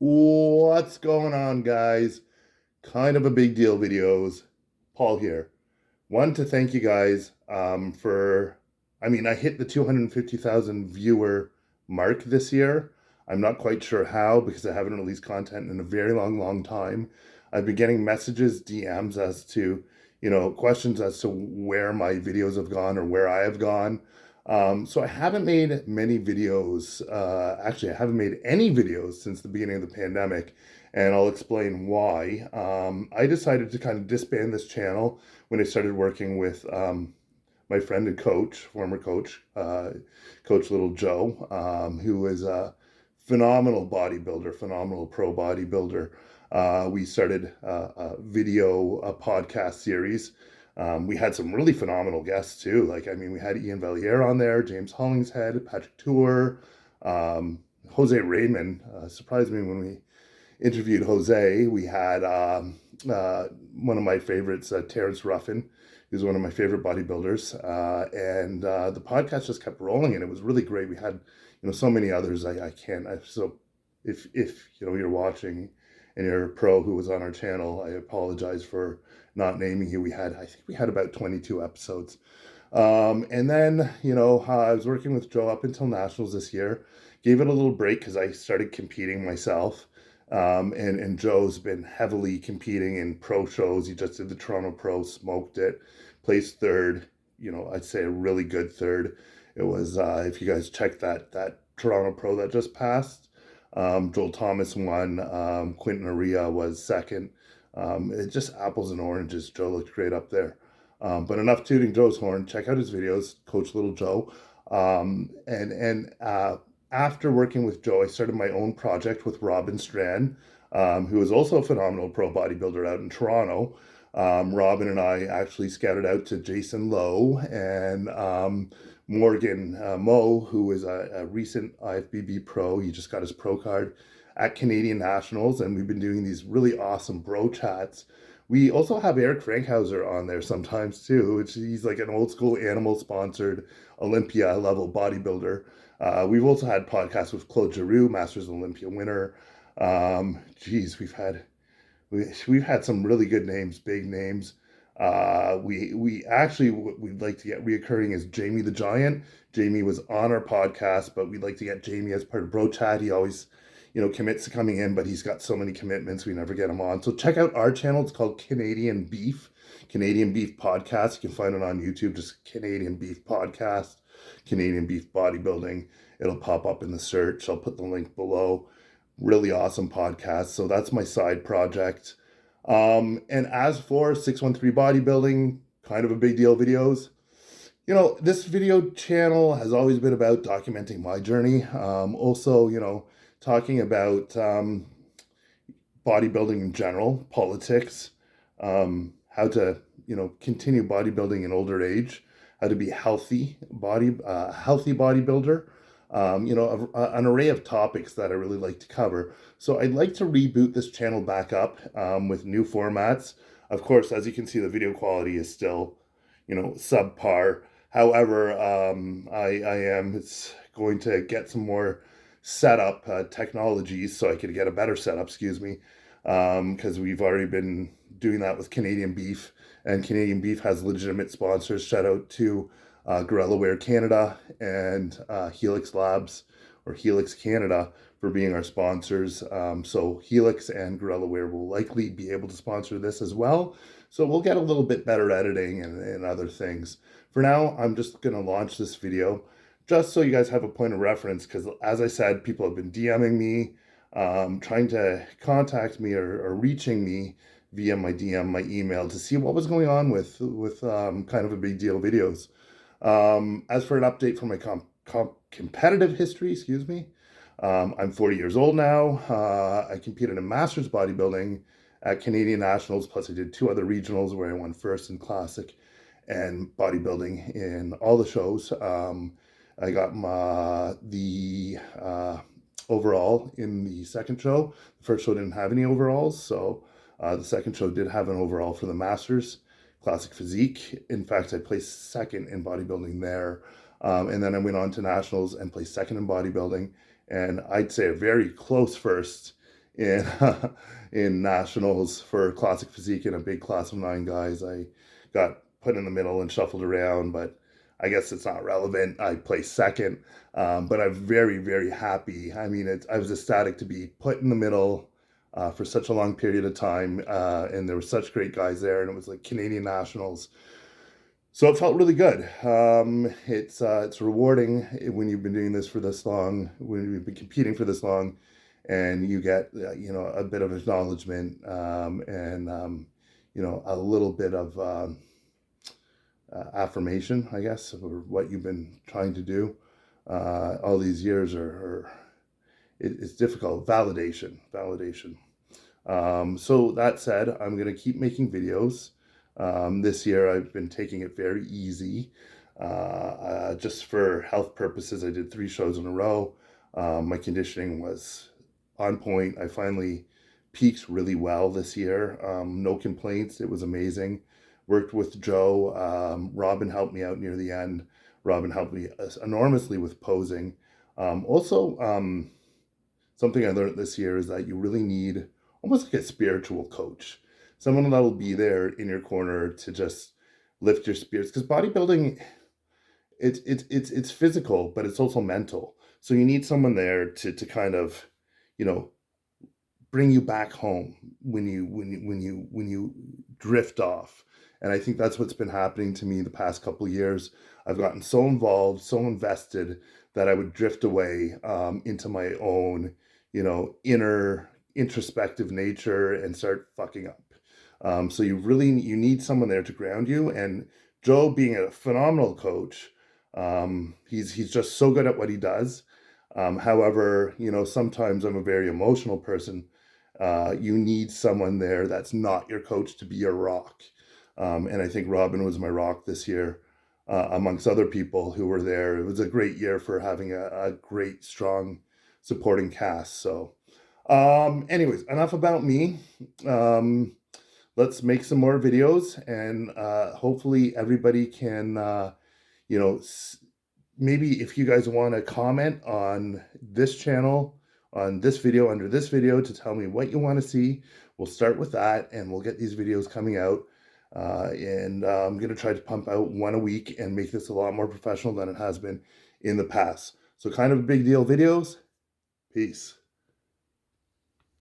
What's going on, guys? Kind of a big deal videos. Paul here. One to thank you guys I hit the 250,000 viewer mark this year. I'm not quite sure how because I haven't released content in a very long time. I've been getting messages, DMs as to, questions as to where my videos have gone or where I have gone. So I haven't made many videos. Actually, I haven't made any videos since the beginning of the pandemic, and I'll explain why. I decided to kind of disband this channel when I started working with my friend and coach, former coach, Coach Little Joe, who is a phenomenal bodybuilder, phenomenal pro bodybuilder. We started a podcast series. We had some really phenomenal guests too. We had Ian Valliere on there, James Hollingshead, Patrick Tour, Jose Raymond. Surprised me when we interviewed Jose. We had one of my favorites, Terrence Ruffin, who's one of my favorite bodybuilders. And the podcast just kept rolling, and it was really great. We had, so many others. So if you're watching and you're a pro who was on our channel, I apologize for not naming you. I think we had about 22 episodes. And then, I was working with Joe up until Nationals this year. Gave it a little break because I started competing myself. And Joe's been heavily competing in pro shows. He just did the Toronto Pro, smoked it, placed third. I'd say a really good third. It was, if you guys check that Toronto Pro that just passed, Joel Thomas won, Quentin Aria was second. It just apples and oranges. Joe looked great up there. But enough tooting Joe's horn. Check out his videos, Coach Little Joe. After working with Joe, I started my own project with Robin Strand, who is also a phenomenal pro bodybuilder out in Toronto. Robin and I actually scouted out to Jason Lowe and Morgan Moe, who is a recent IFBB pro. He just got his pro card at Canadian Nationals, and we've been doing these really awesome bro chats. We also have Eric Frankhauser on there sometimes too, which he's like an old school animal sponsored Olympia level bodybuilder. We've also had podcasts with Claude Giroux, Masters Olympia winner. We've had some really good names, big names. We'd like to get reoccurring as Jamie the Giant. Jamie was on our podcast, but we'd like to get Jamie as part of Bro Chat. He always, commits to coming in, but he's got so many commitments, we never get him on. So check out our channel. It's called Canadian Beef Podcast. You can find it on YouTube, just Canadian Beef Podcast, Canadian Beef Bodybuilding. It'll pop up in the search. I'll put the link below. Really awesome podcast. So that's my side project. And as for 613 Bodybuilding, kind of a big deal videos, this video channel has always been about documenting my journey. Also, talking about bodybuilding in general, politics, how to, continue bodybuilding in older age, how to be healthy bodybuilder. An array of topics that I really like to cover. So I'd like to reboot this channel back up with new formats. Of course, as you can see, the video quality is still, subpar. However, it's going to get some more setup technologies so I could get a better setup, because we've already been doing that with Canadian Beef, and Canadian Beef has legitimate sponsors. Shout out to Gorilla Wear Canada and Helix Labs or Helix Canada for being our sponsors. So Helix and Gorilla Wear will likely be able to sponsor this as well. So we'll get a little bit better editing and other things. For now, I'm just going to launch this video just so you guys have a point of reference, because as I said, people have been DMing me, trying to contact me or reaching me via my DM, my email, to see what was going on with kind of a big deal videos. As for an update from my competitive history, I'm 40 years old now. I competed in Masters bodybuilding at Canadian Nationals, plus I did 2 other regionals where I won first in Classic and bodybuilding in all the shows. I got the overall in the second show. The first show didn't have any overalls, so the second show did have an overall for the Masters Classic Physique. In fact, I placed second in bodybuilding there. And then I went on to Nationals and placed second in bodybuilding. And I'd say a very close first in in nationals for classic physique and a big class of 9 guys. I got put in the middle and shuffled around, but I guess it's not relevant. I placed second, but I'm very, very happy. I mean, I was ecstatic to be put in the middle for such a long period of time, and there were such great guys there, and it was like Canadian nationals. So it felt really good. It's rewarding when you've been doing this for this long, when you've been competing for this long, and you get a bit of acknowledgement, and a little bit of affirmation, I guess, for what you've been trying to do. All these years it's difficult. Validation. So that said, I'm gonna keep making videos. This year I've been taking it very easy. Just for health purposes, I did 3 shows in a row. My conditioning was on point. I finally peaked really well this year. No complaints. It was amazing. Worked with Joe. Robin helped me out near the end. Robin helped me enormously with posing. Also, something I learned this year is that you really need almost like a spiritual coach, someone that'll be there in your corner to just lift your spirits. Because bodybuilding, it's physical, but it's also mental. So you need someone there to kind of, you know, bring you back home when you drift off. And I think that's what's been happening to me the past couple of years. I've gotten so involved, so invested that I would drift away into my own, inner introspective nature and start fucking up. So you need someone there to ground you. And Joe, being a phenomenal coach, he's just so good at what he does. However, sometimes I'm a very emotional person. You need someone there that's not your coach to be your rock. And I think Robin was my rock this year, amongst other people who were there. It was a great year for having a great, strong, supporting cast. So, anyways, enough about me. Let's make some more videos, and hopefully everybody can, you know, maybe if you guys want to comment on this channel, on this video, under this video, to tell me what you want to see. We'll start with that, and we'll get these videos coming out. And I'm going to try to pump out 1 a week and make this a lot more professional than it has been in the past. So kind of big deal videos. Peace.